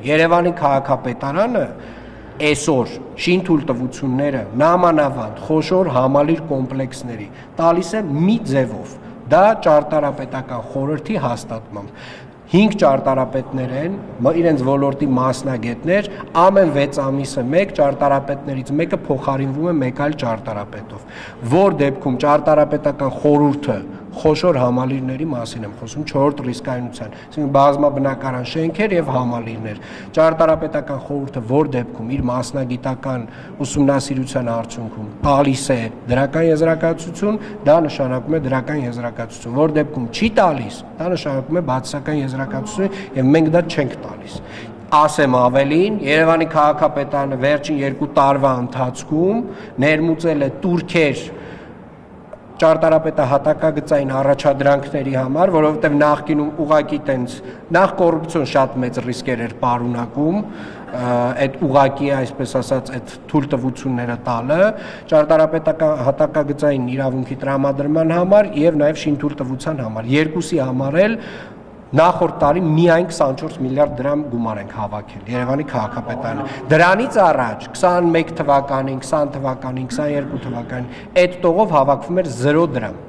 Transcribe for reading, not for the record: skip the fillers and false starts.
Երևանի քաղաքապետարանը այսօր շինթույլտվությունները նամանավանդ խոշոր համալիր կոմպլեքսների տալիս է մի ձևով, դա ճարտարապետական խորհրդի հաստատմամբ 5 ճարտարապետներ են, իրենց ոլորտի մասնագետներ, ամեն 6 ամիսը մեկ ճարտարապետներից մեկը փոխարինվում է մեկ այլ ճարտարապետով, որ դեպքում ճարտարապետական խորհուրդը խոշոր համալիրների մասին եմ խոսում 4-րդ ռիսկայնության, այսինքն բազմաբնակարան շենքեր եւ համալիրներ, ճարտարապետական խորհուրդը որ դեպքում իր մասնագիտական ուսումնասիրության արդյունքում տալիս է դրական եզրակացություն, դա նշանակում է դրական եզրակացություն, որ դեպքում չի տալիս, դա նշանակում է բացասական եզրակացություն եւ մենք դա չենք տալիս։ Ասեմ ավելին, Երևանի քաղաքապետարանը վերջին 2 տարվա ընթացքում ներմուծել է տուրքեր ճարտարապետահատակագծային առաջադրանքների համար, որովհետև նախկինում ուղղակի տենց նախ կոռուպցիոն շատ մեծ ռիսկեր էր պարունակում, այդ ուղղակի այսպես ասած այդ թույլտվությունները տալը ճարտարապետական հատակագծային իրավունքի տրամադրման համար եւ նաեւ շինթույլտվության համար, երկուսի համար էլ նախորդ տարի միայն 24 միլիարդ դրամ գումար ենք հավաքել Երևանի քաղաքապետարանը։ Դրանից առաջ 21 թվականին, 20 թվականին, 22 թվականին այդ տողով հավաքվում էր 0 դրամ։